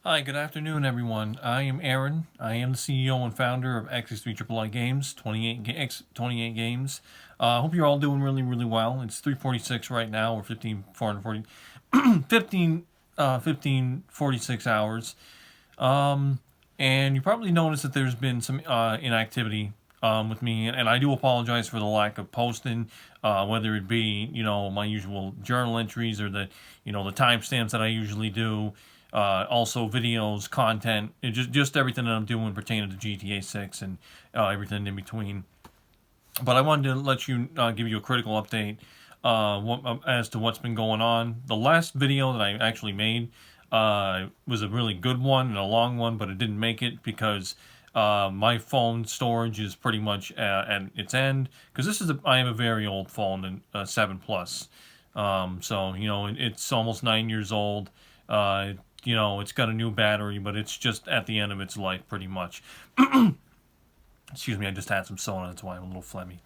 Hi, good afternoon, everyone. I am Aaron. I am the CEO and founder of XXVIII Games, 28 games. I hope you're all doing really, really well. It's 3:46 right now, or 15:46 hours. And you probably noticed that there's been some inactivity with me, and I do apologize for the lack of posting, whether it be my usual journal entries or the timestamps that I usually do. Also videos, content, just everything that I'm doing pertaining to GTA 6 and everything in between. But I wanted to let you give you a critical update as to what's been going on. The last video that I actually made was a really good one and a long one, but it didn't make it because my phone storage is pretty much at its end. Because I have a very old phone, and 7 Plus. So it's almost 9 years old. It's got a new battery, but it's just at the end of its life, pretty much. Excuse me, I just had some soda, that's why I'm a little phlegmy.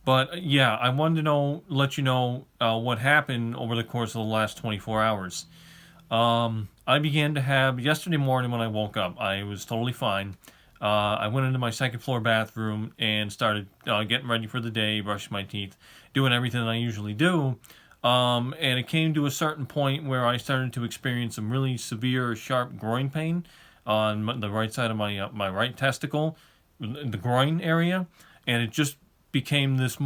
But yeah, I wanted to let you know what happened over the course of the last 24 hours. I began to have, yesterday morning when I woke up, I was totally fine. I went into my second floor bathroom and started getting ready for the day, brushing my teeth, doing everything that I usually do. And it came to a certain point where I started to experience some really severe, sharp groin pain on the right side of my right testicle, the groin area, and it just became this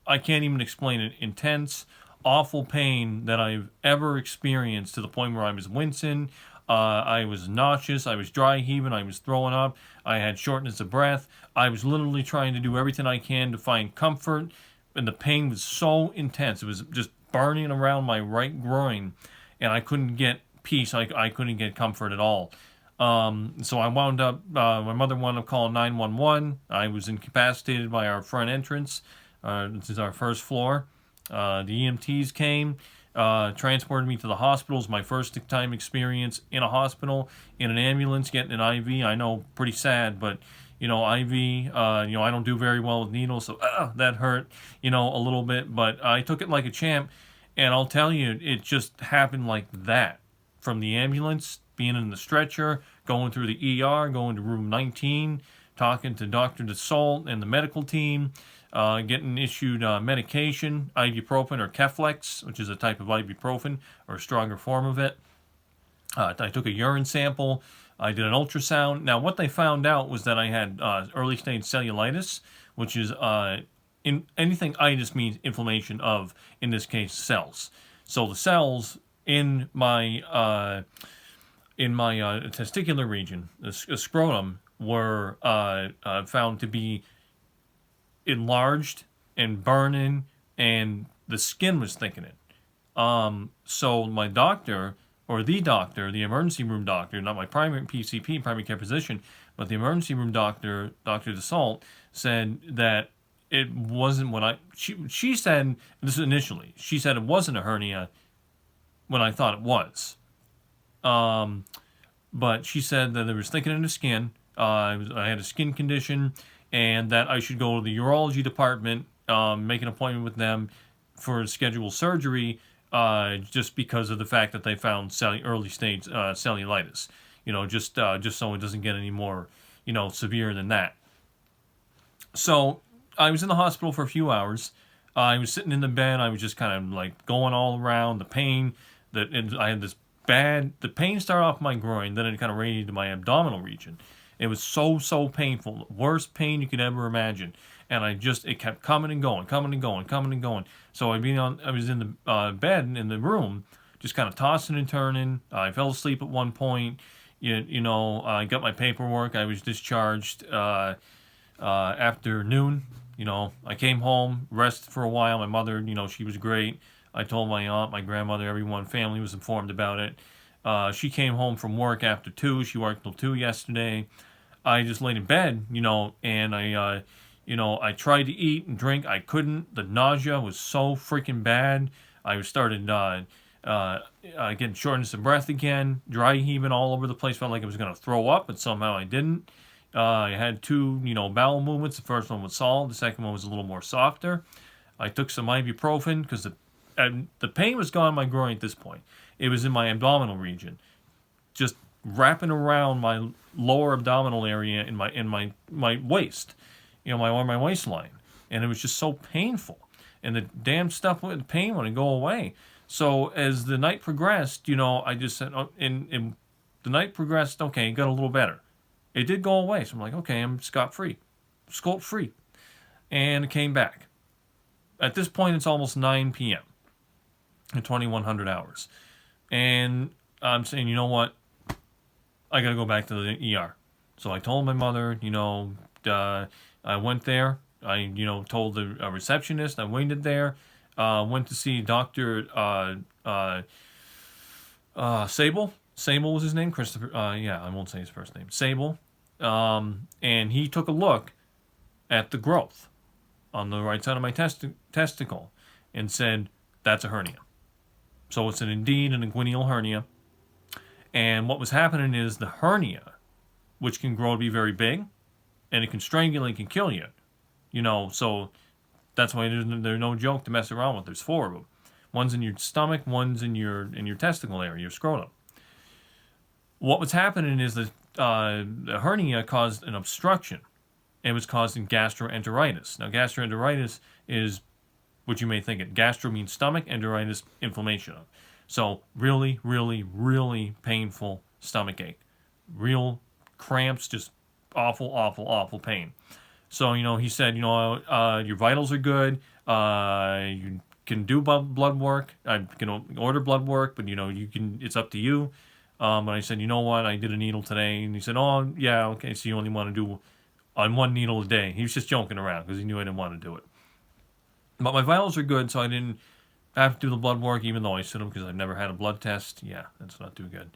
I can't even explain it, intense, awful pain that I've ever experienced, to the point where I was wincing, I was nauseous, I was dry heaving, I was throwing up, I had shortness of breath. I was literally trying to do everything I can to find comfort, and the pain was so intense. It was just burning around my right groin, and I couldn't get peace. I couldn't get comfort at all. So I wound up, my mother wound up calling 911. I was incapacitated by our front entrance. This is our first floor. The EMTs came, transported me to the hospital. It was my first time experience in a hospital, in an ambulance, getting an IV. I know, pretty sad, but IV, I don't do very well with needles, so that hurt, a little bit, but I took it like a champ, and I'll tell you, it just happened like that. From the ambulance, being in the stretcher, going through the ER, going to room 19, talking to Dr. DeSalt and the medical team, getting issued medication, ibuprofen or Keflex, which is a type of ibuprofen, or a stronger form of it. I took a urine sample. I did an ultrasound. Now, what they found out was that I had early stage cellulitis, which is anything itis means inflammation of, in this case, cells. So the cells in my testicular region, the scrotum, were found to be enlarged and burning, and the skin was thickening. So my doctor, or the doctor, the emergency room doctor, not my primary PCP, primary care physician, but the emergency room doctor, Dr. DeSalt, said that it wasn't she said, this initially, she said it wasn't a hernia when I thought it was. But she said that there was thickening in the skin, I had a skin condition, and that I should go to the urology department, make an appointment with them for scheduled surgery, just because of the fact that they found early stage cellulitis. Just so it doesn't get any more, severe than that. So I was in the hospital for a few hours. I was sitting in the bed. I was just kind of like going all around. The pain I had the pain started off my groin, then it kind of radiated to my abdominal region. It was so painful, the worst pain you could ever imagine. And it kept coming and going, coming and going, coming and going. So I was in the bed in the room, just kind of tossing and turning. I fell asleep at one point. I got my paperwork. I was discharged after noon. I came home, rested for a while. My mother, she was great. I told my aunt, my grandmother, everyone, family was informed about it. She came home from work after 2. She worked till 2 yesterday. I just laid in bed, and I tried to eat and drink. I couldn't. The nausea was so freaking bad. I started getting shortness of breath again, dry heaving all over the place. Felt like I was going to throw up, but somehow I didn't. I had 2, bowel movements. The first one was solid. The second one was a little more softer. I took some ibuprofen because the pain was gone in my groin at this point. It was in my abdominal region. just wrapping around my lower abdominal area in my waist, my waistline, and it was just so painful. And the damn stuff with the pain wouldn't go away. So as the night progressed, I just said, and the night progressed. Okay, it got a little better. It did go away. So I'm like, okay, I'm scot-free, scope-free, and it came back. At this point, it's almost 9 p.m. in 2100 hours, and I'm saying, you know what? I got to go back to the ER. So I told my mother, I went there. I, told the receptionist. I waited there. Went to see Dr. Sable. Sable was his name. Christopher. I won't say his first name. Sable. And he took a look at the growth on the right side of my testicle and said, that's a hernia. So it's indeed an inguinal hernia. And what was happening is the hernia, which can grow to be very big, and it can strangulate, can kill you. So that's why there's no joke to mess around with. There's 4 of them. One's in your stomach, one's in your testicle area, your scrotum. What was happening is that the hernia caused an obstruction. It was causing gastroenteritis. Now, gastroenteritis is what you may think it. Gastro means stomach, enteritis, inflammation. So really, really, really painful stomach ache. Real cramps, just awful, awful, awful pain. So, he said, your vitals are good. You can do blood work. I can order blood work, but, it's up to you. But I said, you know what? I did a needle today. And he said, oh, yeah, okay. So you only want to do on 1 needle a day. He was just joking around because he knew I didn't want to do it. But my vitals are good, so I didn't have to do the blood work, even though I should have, because I've never had a blood test. Yeah, that's not too good.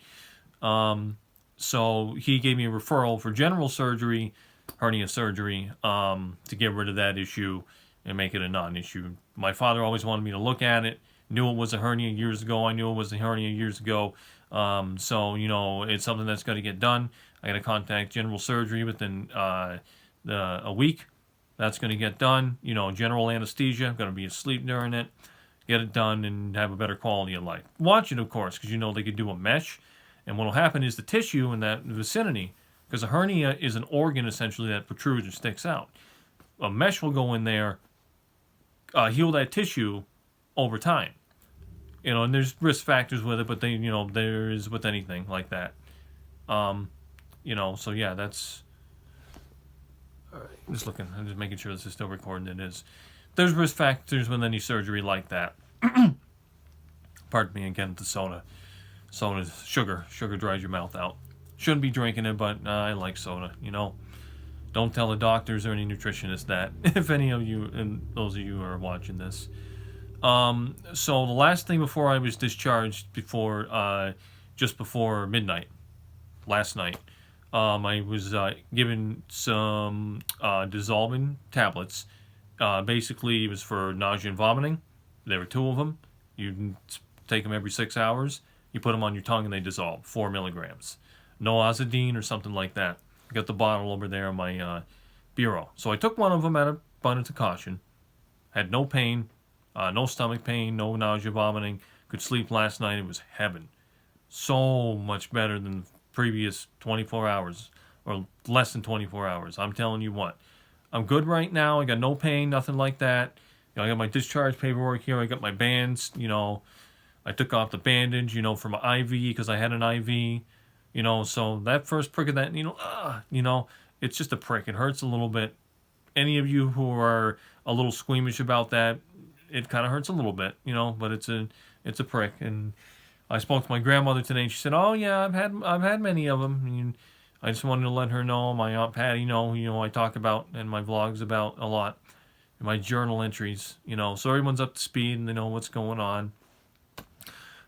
So he gave me a referral for general surgery, hernia surgery, to get rid of that issue and make it a non-issue. My father always wanted me to look at it. Knew it was a hernia years ago. I knew it was a hernia years ago. So, it's something that's got to get done. I got to contact general surgery within a week. That's going to get done. General anesthesia. I'm going to be asleep during it. Get it done and have a better quality of life. Watch it, of course, because they could do a mesh. And what will happen is the tissue in that vicinity, because a hernia is an organ essentially that protrudes or sticks out. A mesh will go in there, heal that tissue over time. And there's risk factors with it, but there is with anything like that. So yeah, that's. All right, I'm just making sure this is still recording. It is. There's risk factors with any surgery like that. Pardon me again, the soda. Soda's sugar. Sugar dries your mouth out. Shouldn't be drinking it, but I like soda. Don't tell the doctors or any nutritionists that. If any of you, and those of you who are watching this. So the last thing before I was discharged, just before midnight, last night, I was given some dissolving tablets. Basically, it was for nausea and vomiting. There were 2 of them. You take them every 6 hours. You put them on your tongue and they dissolve. 4 milligrams. No azidine or something like that. I got the bottle over there on my bureau. So I took one of them out of abundance of caution. Had no pain. No stomach pain, no nausea, vomiting. Could sleep last night. It was heaven. So much better than the previous 24 hours, or less than 24 hours. I'm telling you what. I'm good right now. I got no pain, nothing like that. I got my discharge paperwork here. I got my bands. I took off the bandage, for my IV because I had an IV. So that first prick of that, it's just a prick. It hurts a little bit. Any of you who are a little squeamish about that, it kind of hurts a little bit, but it's a prick. And I spoke to my grandmother today, and she said, "Oh yeah, I've had many of them." And I just wanted to let her know. My Aunt Patty, I talk about in my vlogs about a lot, in my journal entries, so everyone's up to speed and they know what's going on.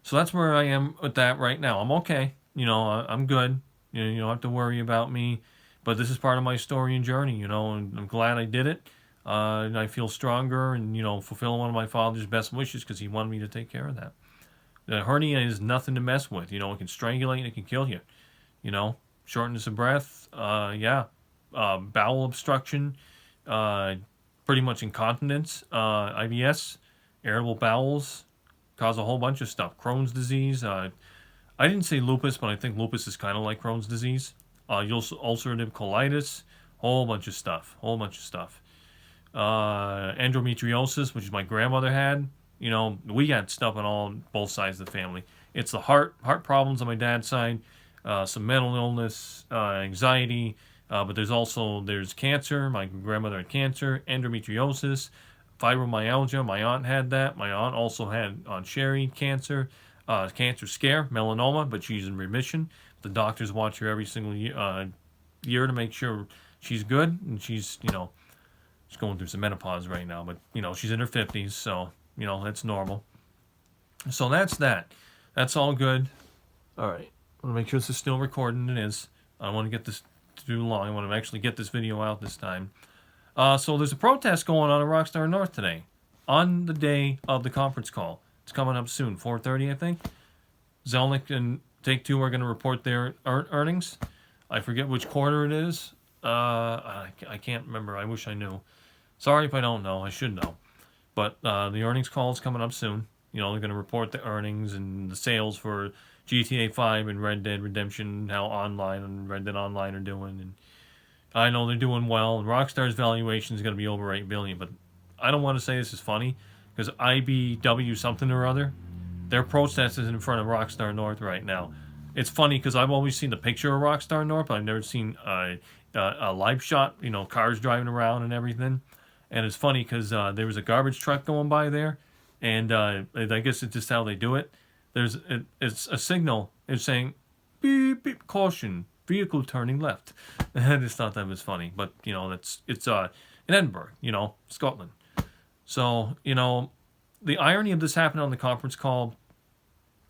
So that's where I am with that right now. I'm okay, I'm good. You don't have to worry about me, but this is part of my story and journey, and I'm glad I did it. And I feel stronger and, fulfill one of my father's best wishes because he wanted me to take care of that. The hernia is nothing to mess with. It can strangulate and it can kill you. Shortness of breath, bowel obstruction, pretty much incontinence, IBS, irritable bowels, cause a whole bunch of stuff. Crohn's disease, I didn't say lupus, but I think lupus is kind of like Crohn's disease. Ulcerative colitis, whole bunch of stuff, whole bunch of stuff. Endometriosis, which my grandmother had. You know, we got stuff on both sides of the family. It's the heart problems on my dad's side, some mental illness, anxiety, but there's cancer. My grandmother had cancer, endometriosis, fibromyalgia. My aunt had that. My aunt also had on Sherry cancer, cancer scare, melanoma, but she's in remission. The doctors watch her every single year to make sure she's good, and she's she's going through some menopause right now, but she's in her 50s, so that's normal. So that's that. That's all good. All right. I want to make sure this is still recording. It is. I don't want to get this too long. I want to actually get this video out this time. So there's a protest going on in Rockstar North today, on the day of the conference call. It's coming up soon, 4:30, I think. Zelnick and Take-Two are going to report their earnings. I forget which quarter it is. I can't remember. I wish I knew. Sorry if I don't know. I should know. But the earnings call is coming up soon. They're going to report the earnings and the sales for GTA 5 and Red Dead Redemption, how Online and Red Dead Online are doing. And I know they're doing well. And Rockstar's valuation is going to be over $8 billion. But I don't want to say this is funny, because IBW something or other, their protest is in front of Rockstar North right now. It's funny because I've always seen the picture of Rockstar North, but I've never seen a live shot, cars driving around and everything. And it's funny because there was a garbage truck going by there, and I guess it's just how they do it. It's a signal. It's saying, beep, beep, caution, vehicle turning left. I just thought that was funny. But, it's in Edinburgh, Scotland. So, the irony of this happening on the conference call,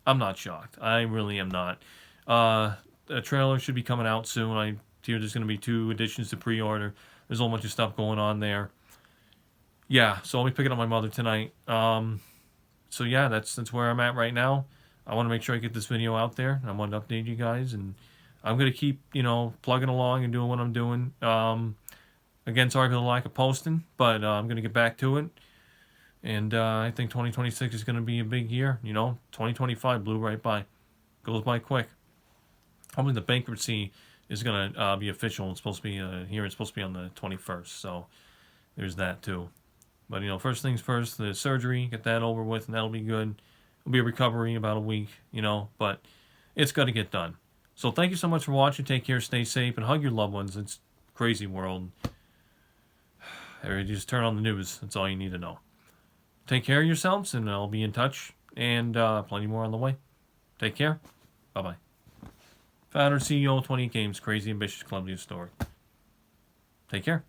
I'm not shocked. I really am not. A trailer should be coming out soon. I hear there's going to be 2 editions to pre-order. There's a whole bunch of stuff going on there. Yeah, so I'll be picking up my mother tonight. So yeah, that's where I'm at right now. I want to make sure I get this video out there. I want to update you guys, and I'm going to keep, plugging along and doing what I'm doing. Again, sorry for the lack of posting, but I'm going to get back to it. And I think 2026 is going to be a big year. 2025 blew right by. Goes by quick. Hopefully the bankruptcy is going to be official. It's supposed to be here. It's supposed to be on the 21st. So there's that too. But, first things first, the surgery, get that over with, and that'll be good. It'll be a recovery in about a week, but it's got to get done. So thank you so much for watching. Take care, stay safe, and hug your loved ones. It's a crazy world. Just turn on the news. That's all you need to know. Take care of yourselves, and I'll be in touch, and plenty more on the way. Take care. Bye-bye. Founder, CEO, 28 Games, Crazy Ambitious Club News Story. Take care.